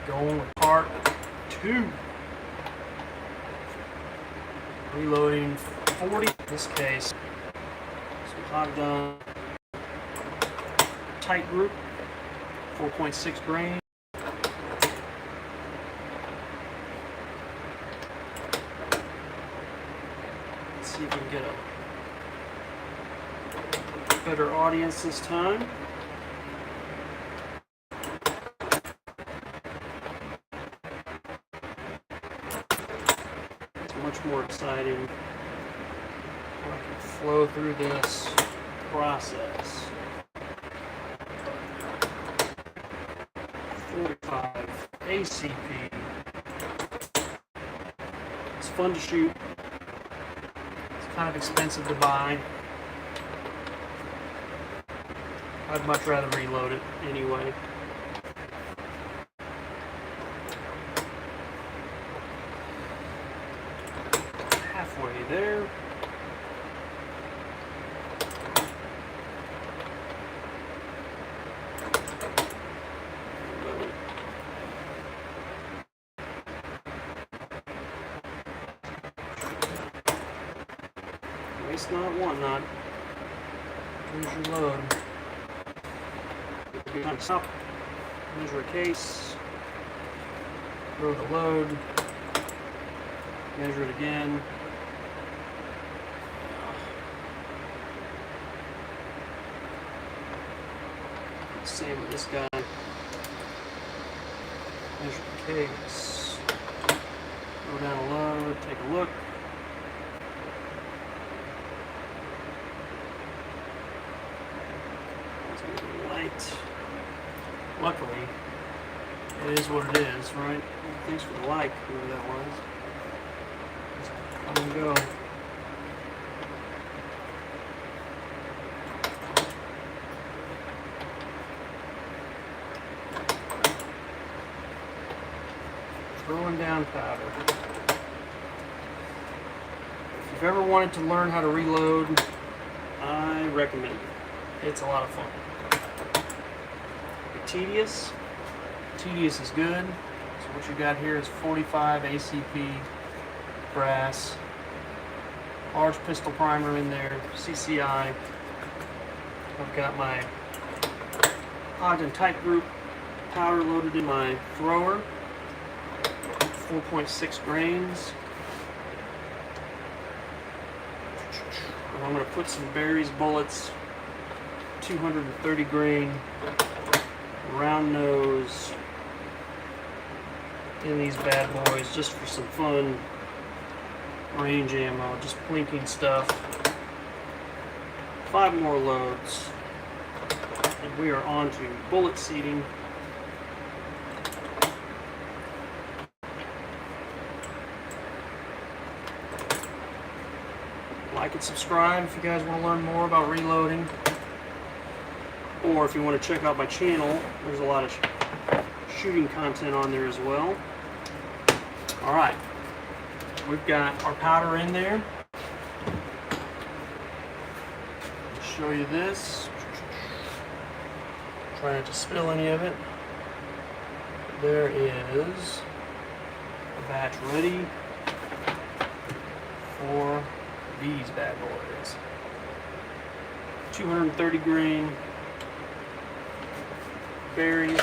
Going with part 2. Reloading 40. In this case, some Hodgdon TiteGroupe, 4.6 grain. Let's see if we can get a better audience this time. Much more exciting. I can flow through this process. 45 ACP. It's fun to shoot. It's kind of expensive to buy. I'd much rather reload it anyway. Halfway there. Waste not, want not. Here's your load. Stop. Measure a case. Throw the load. Measure it again. Same with this guy. Measure the case. Go down a load, take a look. It's a little light. Luckily, it is what it is, right? Thanks for the like, whoever that was. Come and go. Throwing down powder. If you've ever wanted to learn how to reload, I recommend it. It's a lot of fun. Tedious. Tedious is good. So what you got here is 45 ACP brass. Large pistol primer in there. CCI. I've got my Hodgdon TiteGroupe powder loaded in my thrower. 4.6 grains. And I'm going to put some berries bullets, 230 grain, round nose in these bad boys just for some fun range ammo, just plinking stuff. 5 more loads, and we are on to bullet seating. Like and subscribe if you guys want to learn more about reloading, or if you want to check out my channel, there's a lot of shooting content on there as well. Alright, we've got our powder in there. I'll show you this. Try not to spill any of it. There is a batch ready for these bad boys. 230 grain berries,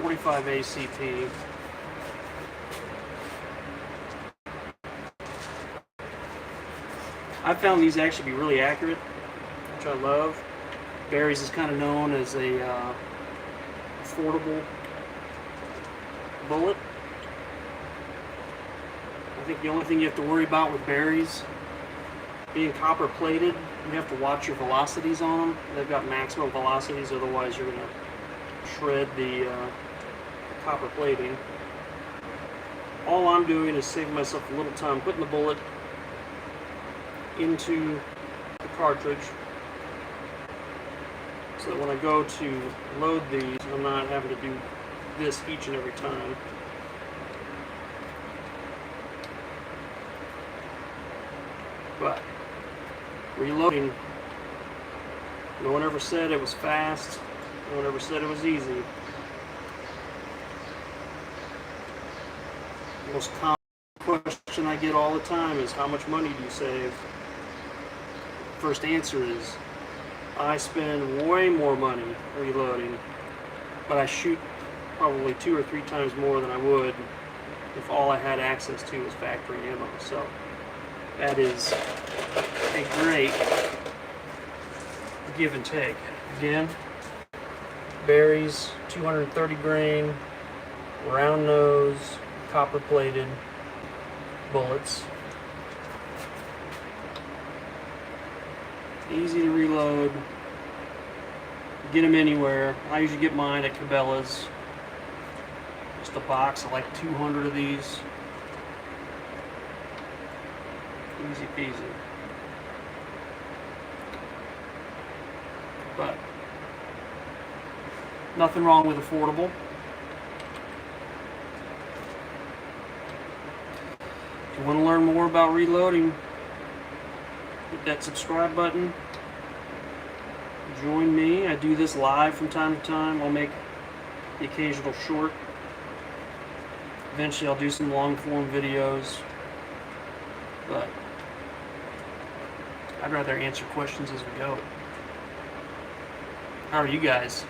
45 ACP. I found these actually be really accurate, which I love. Berries is kind of known as a affordable bullet. I think the only thing you have to worry about with berries, being copper plated, you have to watch your velocities on them. They've got maximum velocities, otherwise you're going to shred the copper plating. All I'm doing is saving myself a little time putting the bullet into the cartridge so that when I go to load these, I'm not having to do this each and every time. But reloading, no one ever said it was fast, no one ever said it was easy. Most common question I get all the time is, how much money do you save? First answer is, I spend way more money reloading, but I shoot probably 2 or 3 times more than I would if all I had access to was factory ammo. So that is a great give and take. Again, berries, 230 grain, round nose, copper plated bullets. Easy to reload. Get them anywhere. I usually get mine at Cabela's. Just a box of like 200 of these. Easy peasy. But nothing wrong with affordable. If you want to learn more about reloading, hit that subscribe button. Join me. I do this live from time to time. I'll make the occasional short. Eventually I'll do some long form videos. But I'd rather answer questions as we go. How are you guys?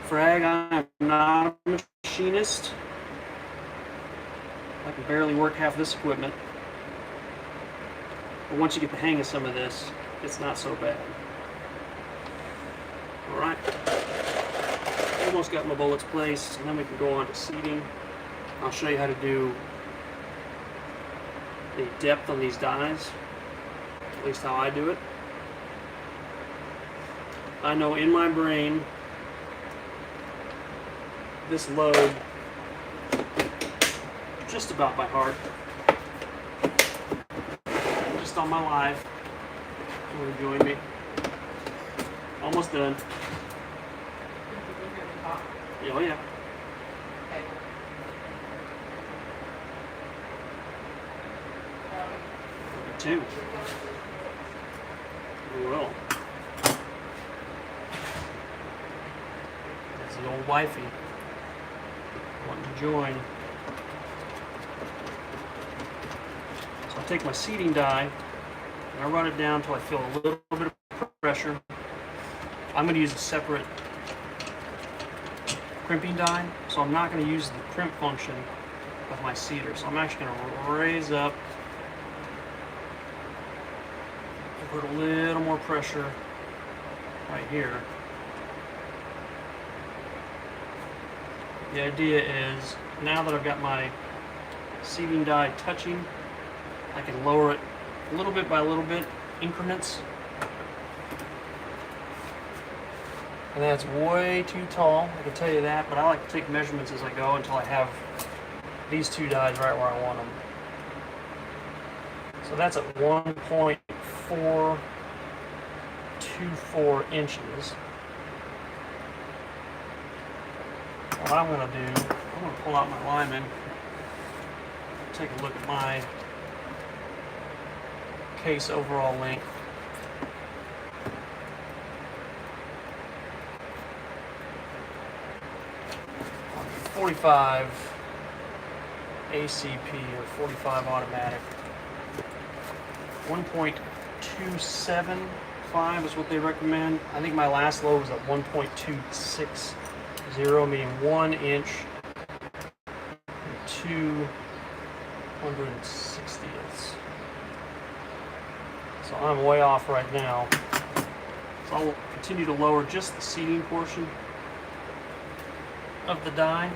Frag, I'm not a machinist. I can barely work half this equipment. But once you get the hang of some of this, it's not so bad. Alright. Almost got my bullets placed, and then we can go on to seating. I'll show you how to do the depth on these dies, at least how I do it. I know in my brain this load just about by heart. Just on my live. You want to join me? Almost done. Oh yeah. Okay. 2. We will. That's the old wifey wanting to join. So I take my seating die and I run it down until I feel a little bit of pressure. I'm going to use a separate crimping die, so I'm not going to use the crimp function of my seater. So I'm actually going to raise up, put a little more pressure right here. The idea is, now that I've got my seating die touching, I can lower it a little bit by little bit, increments. And that's way too tall, I can tell you that, but I like to take measurements as I go until I have these 2 dies right where I want them. So that's at 1.424 inches. What I'm going to do, I'm going to pull out my lineman, take a look at my case overall length. .45 ACP or 45 automatic. 1.275 is what they recommend. I think my last load was at 1.260, meaning 1 inch and 2/60ths. So I'm way off right now. So I'll continue to lower just the seating portion of the die.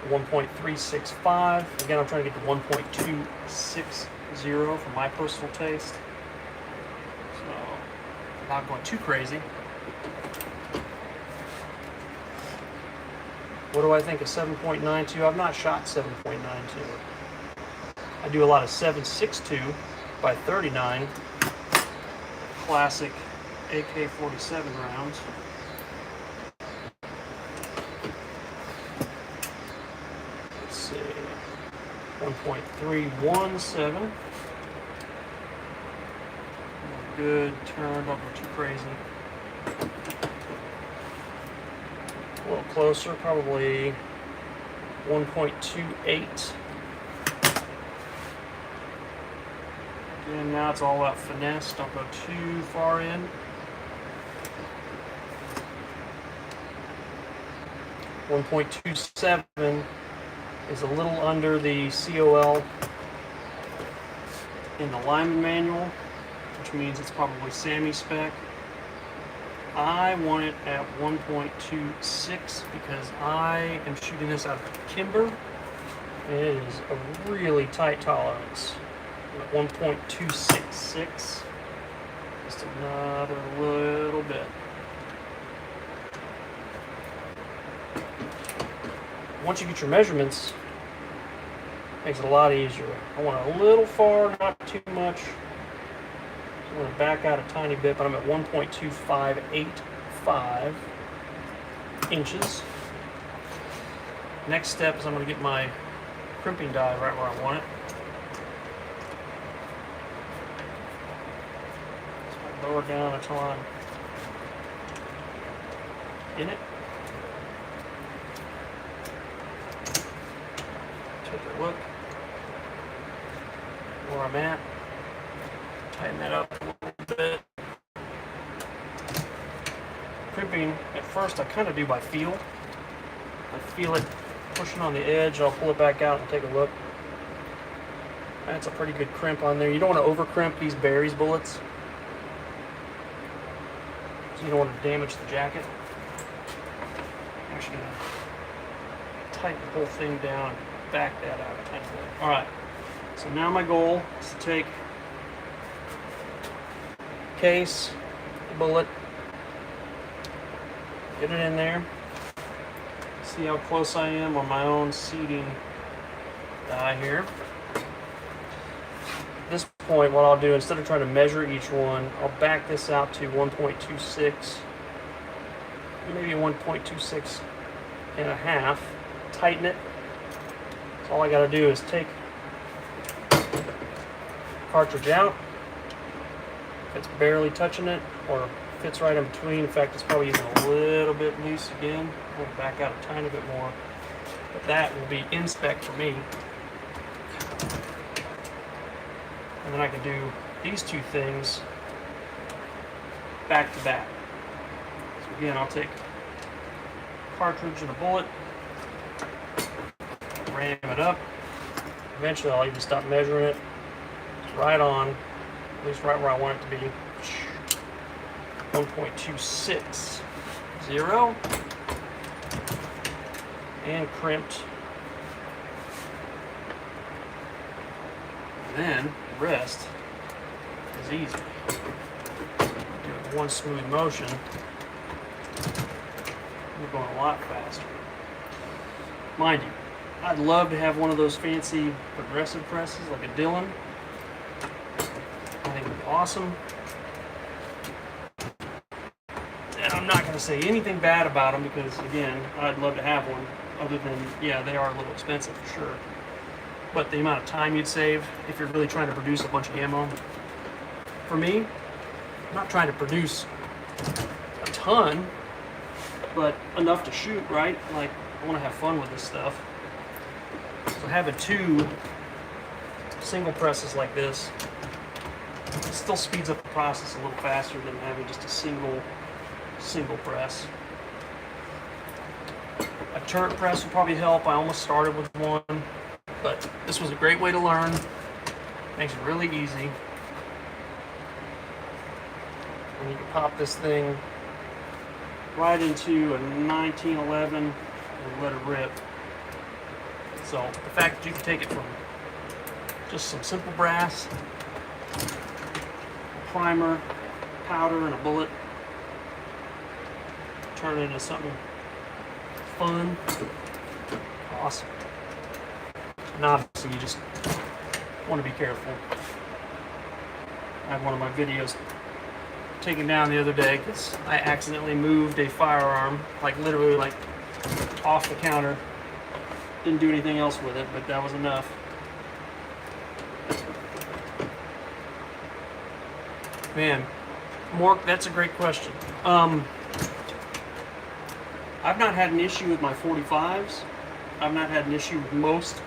1.365. Again, I'm trying to get to 1.260 for my personal taste. So, not going too crazy. What do I think of 7.92? I've not shot 7.92. I do a lot of 7.62 by 39 classic AK-47 rounds. Let's see, 1.317. Good turn, don't go too crazy. little closer, probably 1.28. And now it's all about finesse. Don't go too far in. .27 is a little under the COL in the lineman manual, which means it's probably SAMI spec. I want it at 1.26 because I am shooting this out of Kimber, and it is a really tight tolerance. At 1.266, just another little bit. Once you get your measurements, it makes it a lot easier. I want it a little far, not too much. I'm going to back out a tiny bit, but I'm at 1.2585 inches. Next step is I'm going to get my crimping die right where I want it. So I lower down until I'm in it. Take a look where I'm at. Tighten that up a little bit. Crimping, at first I kind of do by feel. I feel it pushing on the edge, I'll pull it back out and take a look. That's a pretty good crimp on there. You don't want to over crimp these berries bullets, so you don't want to damage the jacket. I'm actually going to tighten the whole thing down and back that out a tiny bit. Alright, so now my goal is to take case, bullet, get it in there, see how close I am on my own seating die here. At this point, what I'll do, instead of trying to measure each one, I'll back this out to 1.26, maybe 1.26 and a half, tighten it. So all I got to do is take cartridge out. If it's barely touching it or fits right in between, in fact it's probably even a little bit loose again, I'm going to back out a tiny bit more, but that will be in spec for me. And then I can do these two things back to back. So again, I'll take cartridge and a bullet, ram it up. Eventually I'll even stop measuring it. It's right on, at least right where I want it to be. 1.260 and crimped. And then the rest is easy. Do it in one smooth motion. We're going a lot faster. Mind you, I'd love to have one of those fancy progressive presses like a Dillon. I think it would be awesome. And I'm not going to say anything bad about them because, again, I'd love to have one. Other than, yeah, they are a little expensive for sure. But the amount of time you'd save if you're really trying to produce a bunch of ammo. For me, I'm not trying to produce a ton, but enough to shoot, right? Like, I want to have fun with this stuff. So having two single presses like this, it still speeds up the process a little faster than having just a single press. A turret press would probably help. I almost started with one, but this was a great way to learn. Makes it really easy. And you can pop this thing right into a 1911 and let it rip. So the fact that you can take it from just some simple brass, a primer, powder, and a bullet, turn it into something fun, awesome. And obviously you just want to be careful. I had one of my videos taken down the other day because I accidentally moved a firearm, like literally like off the counter. Didn't do anything else with it, but that was enough. Man, Mork, that's a great question. I've not had an issue with my 45s. I've not had an issue with most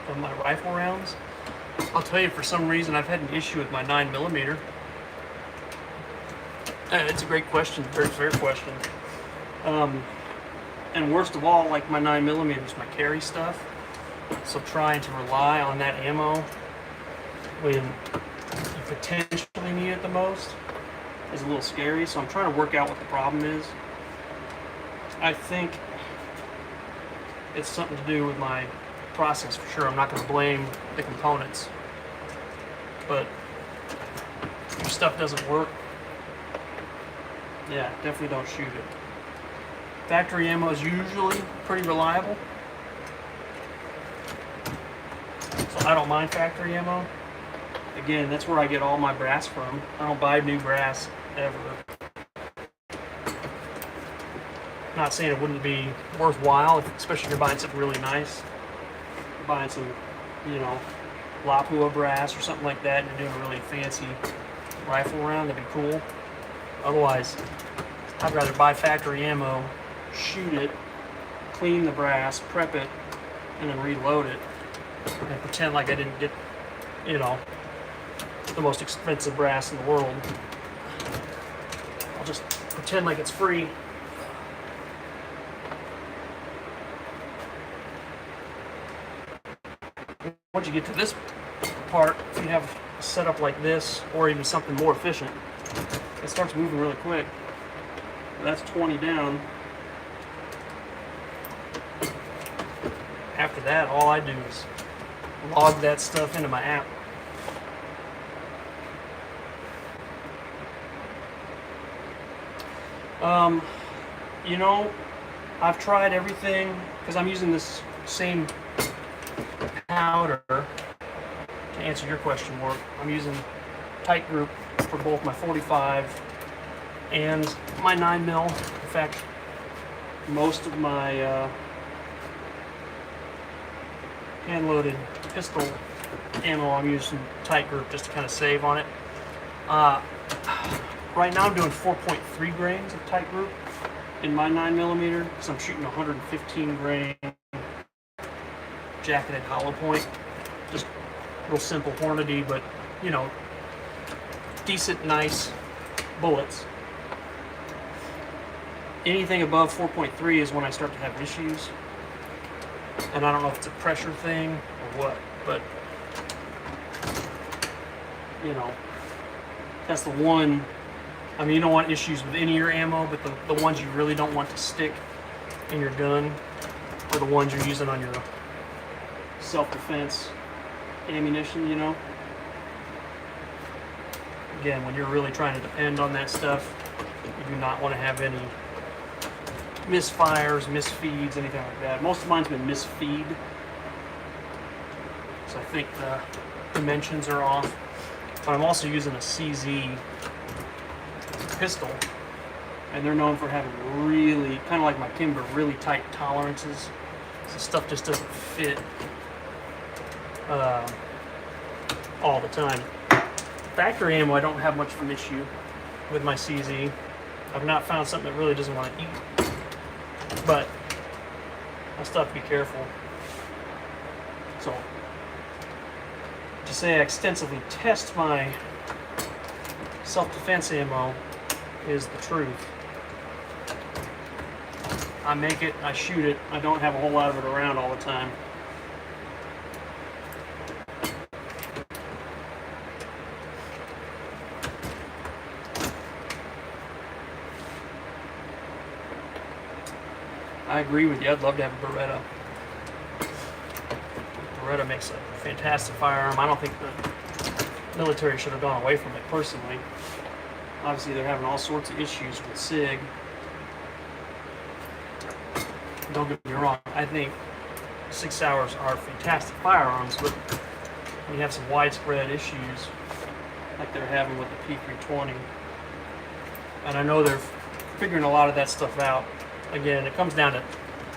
of my rifle rounds. I'll tell you, for some reason, I've had an issue with my 9mm. It's a great question, very fair question. And worst of all, like my 9mm is my carry stuff. So trying to rely on that ammo when you potentially need it the most is a little scary. So I'm trying to work out what the problem is. I think it's something to do with my process for sure. I'm not going to blame the components. But if your stuff doesn't work, yeah, definitely don't shoot it. Factory ammo is usually pretty reliable. So I don't mind factory ammo. Again, that's where I get all my brass from. I don't buy new brass ever. Not saying it wouldn't be worthwhile, especially if you're buying something really nice. You're buying some, you know, Lapua brass or something like that, and you're doing a really fancy rifle round, that'd be cool. Otherwise, I'd rather buy factory ammo, shoot it, clean the brass, prep it, and then reload it, and pretend like I didn't get, you know, the most expensive brass in the world. I'll just pretend like it's free. Once you get to this part, if you have a setup like this, or even something more efficient, it starts moving really quick. That's 20 down. After that, all I do is log that stuff into my app. You know, I've tried everything, because I'm using this same powder. To answer your question, Mark, I'm using TiteGroupe for both my 45 and my 9mm. In fact, most of my hand-loaded pistol ammo, I'm using TiteGroupe just to kind of save on it. Right now I'm doing 4.3 grains of TiteGroupe in my 9mm because I'm shooting 115 grain jacketed hollow point. Just real simple Hornady, but you know, decent, nice bullets. Anything above 4.3 is when I start to have issues. And I don't know if it's a pressure thing or what, but you know, that's the one. I mean, you don't want issues with any of your ammo, but the ones you really don't want to stick in your gun are the ones you're using on your self-defense ammunition, you know. Again, when you're really trying to depend on that stuff, you do not want to have any misfires, misfeeds, anything like that. Most of mine's been misfeed, so I think the dimensions are off. But I'm also using a CZ pistol, and they're known for having really, kind of like my Kimber, really tight tolerances. So stuff just doesn't fit all the time. Factory ammo, I don't have much of an issue with my CZ. I've not found something that really doesn't want to eat, but I still have to be careful. So, to say I extensively test my self-defense ammo is the truth. I make it, I shoot it, I don't have a whole lot of it around all the time. I agree with you, I'd love to have a Beretta. Beretta makes a fantastic firearm. I don't think the military should have gone away from it personally. Obviously they're having all sorts of issues with SIG. Don't get me wrong, I think 6 hours are fantastic firearms, but when you have some widespread issues like they're having with the P320, and I know they're figuring a lot of that stuff out. Again, it comes down to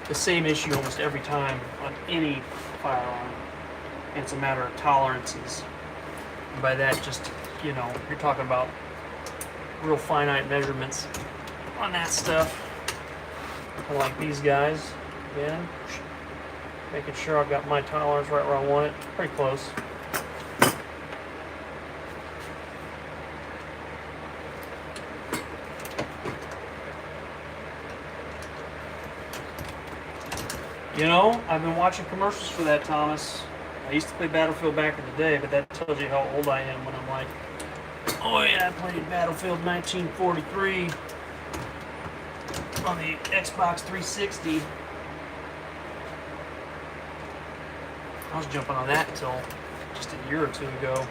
the same issue almost every time on any firearm, and it's a matter of tolerances. And by that, just, you know, you're talking about real finite measurements on that stuff. I like these guys. Again, making sure I've got my tolerance right where I want it. Pretty close. You know, I've been watching commercials for that, Thomas. I used to play Battlefield back in the day, but that tells you how old I am when I'm like, oh yeah, I played Battlefield 1943 on the Xbox 360. I was jumping on that until just a year or two ago.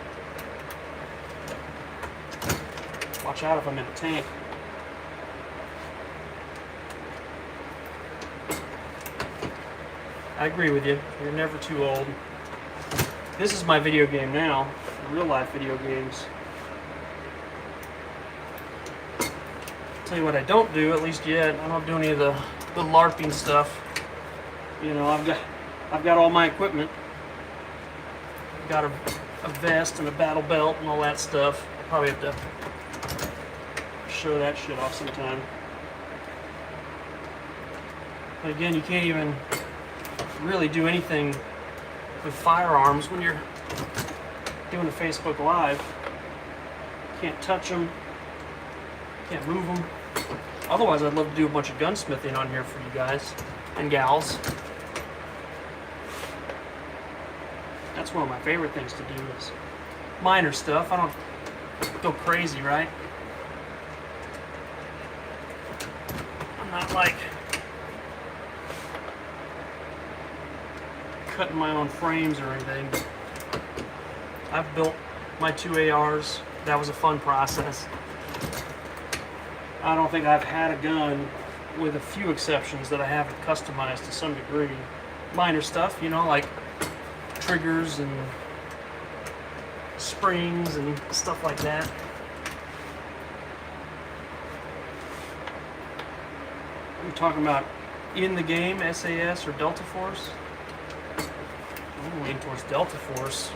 Watch out if I'm in a tank. I agree with you. You're never too old. This is my video game now, real life video games. Tell you what I don't do, at least yet. I don't do any of the LARPing stuff. You know, I've got all my equipment. I've got a vest and a battle belt and all that stuff. I'll probably have to show that shit off sometime. But again, you can't even really do anything with firearms when you're doing a Facebook Live. Can't touch them, can't move them. Otherwise, I'd love to do a bunch of gunsmithing on here for you guys and gals. That's one of my favorite things to do is minor stuff. I don't go crazy, right? I'm not like cutting my own frames or anything, but I've built my 2 ARs. That was a fun process. I don't think I've had a gun, with a few exceptions, that I haven't customized to some degree. Minor stuff, you know, like triggers and springs and stuff like that. I'm talking about in the game, SAS or Delta Force. I'm leaning towards Delta Force.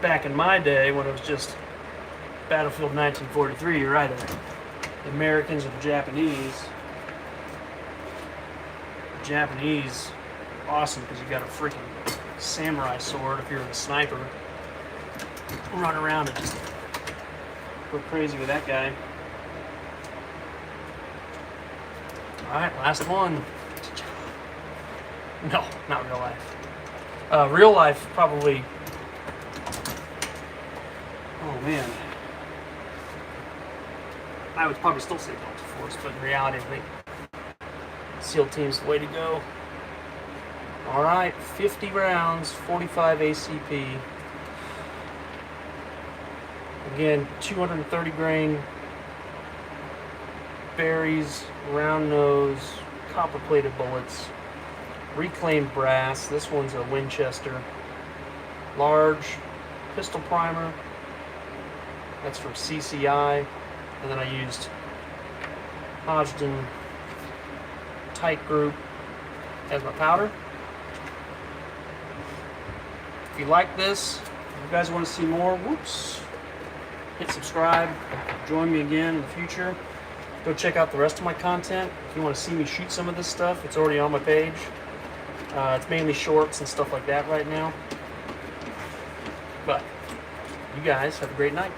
Back in my day, when it was just Battlefield 1943, you're either the Americans or the Japanese. The Japanese, awesome, because you got a freaking samurai sword if you're a sniper. Run around and just go crazy with that guy. Alright, last one. No, not real life. Real life, probably. Oh man. I would probably still say Delta Force, but in reality, I think SEAL Team's the way to go. Alright, 50 rounds, 45 ACP. Again, 230 grain berries, round nose, copper plated bullets, reclaimed brass. This one's a Winchester. Large pistol primer. That's from CCI. And then I used Hodgdon TiteGroupe as my powder. If you like this, if you guys want to see more, hit subscribe. Join me again in the future. Go check out the rest of my content. If you want to see me shoot some of this stuff, it's already on my page. It's mainly shorts and stuff like that right now. But you guys have a great night.